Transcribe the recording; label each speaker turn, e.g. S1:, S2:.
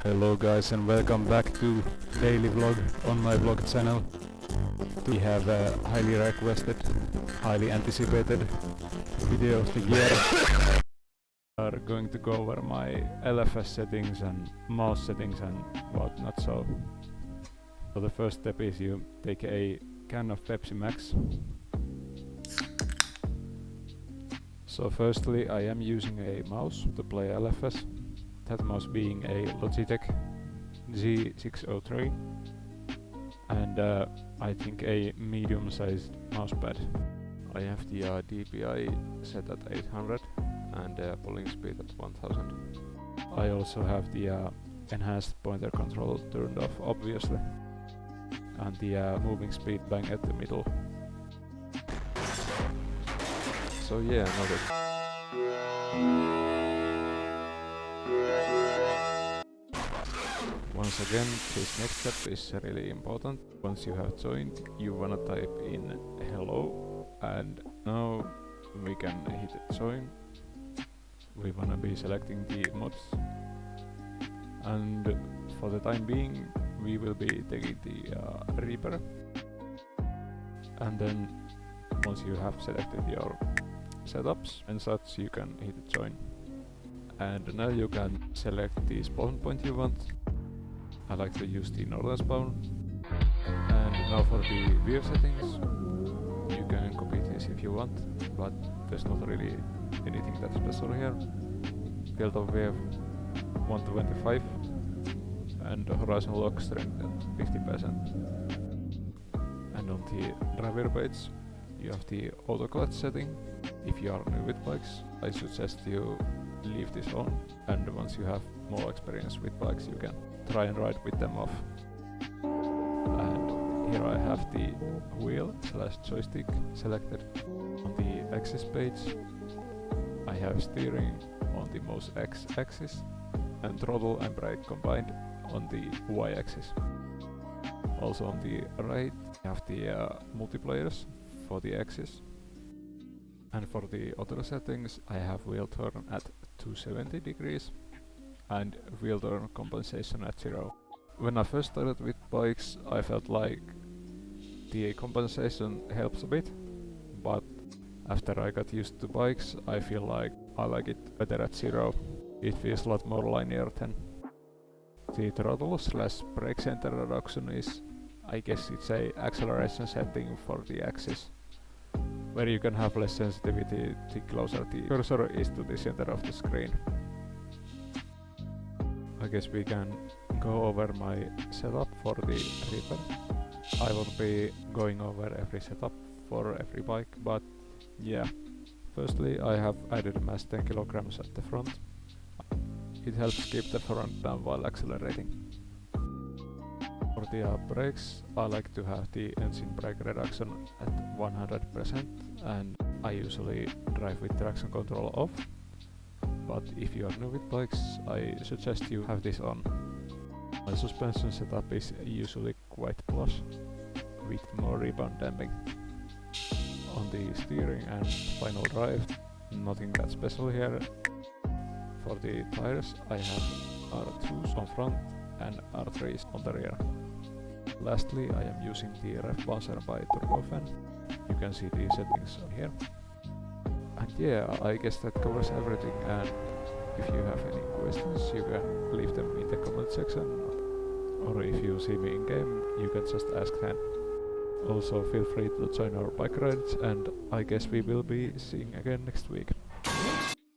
S1: Hello guys and welcome back to daily vlog on my vlog channel. We have a highly requested, highly anticipated video of the year. We are going to go over my LFS settings and mouse settings and whatnot. So the first step is you take a can of Pepsi Max. So firstly I am using a mouse to play LFS. That mouse being a Logitech G603 and I think a medium-sized mousepad. I have the DPI set at 800 and polling speed at 1000. I also have the enhanced pointer control turned off, obviously, and the moving speed bang at the middle. So yeah, noted. Once again, this next step is really important. Once you have joined, you wanna type in hello, and now we can hit join. We wanna be selecting the mods, and for the time being we will be taking the Reaper, and then once you have selected your setups and such, you can hit join. And now you can select the spawn point you want. I like to use the northern spawn. And now for the view settings, you can copy this if you want, but there's not really anything that special here. Field of view 125 and horizon lock strength at 50%. And on the driver page you have the auto clutch setting. If you are new with bikes, I suggest you leave this on, and once you have more experience with bikes you can try and ride with them off. And here I have the wheel / joystick selected. On the axis page I have steering on the mouse X axis and throttle and brake combined on the Y axis. Also on the right I have the multiplayers for the axis. And for the auto settings I have wheel turn at 270 degrees and wheel turn compensation at 0. When I first started with bikes I felt like the compensation helps a bit, but after I got used to bikes I feel like I like it better at 0. It feels a lot more linear then. The throttle / brake center reduction is, I guess it's a acceleration setting for the axis, where you can have less sensitivity the closer the cursor is to the center of the screen. I guess we can go over my setup for the Reaper. I won't be going over every setup for every bike, but yeah. Firstly I have added a mass 10 kilograms at the front. It helps keep the front down while accelerating. For the brakes, I like to have the engine brake reduction at 100%, and I usually drive with traction control off. But if you are new with bikes, I suggest you have this on. My suspension setup is usually quite plush, with more rebound damping. On the steering and final drive, nothing that special here. For the tires, I have R2s on front and R3s on the rear. Lastly, I am using the ref bouncer by Turbofan. You can see the settings here. And yeah, I guess that covers everything, and if you have any questions you can leave them in the comment section, or if you see me in game you can just ask then. Also feel free to join our bike rides, and I guess we will be seeing again next week.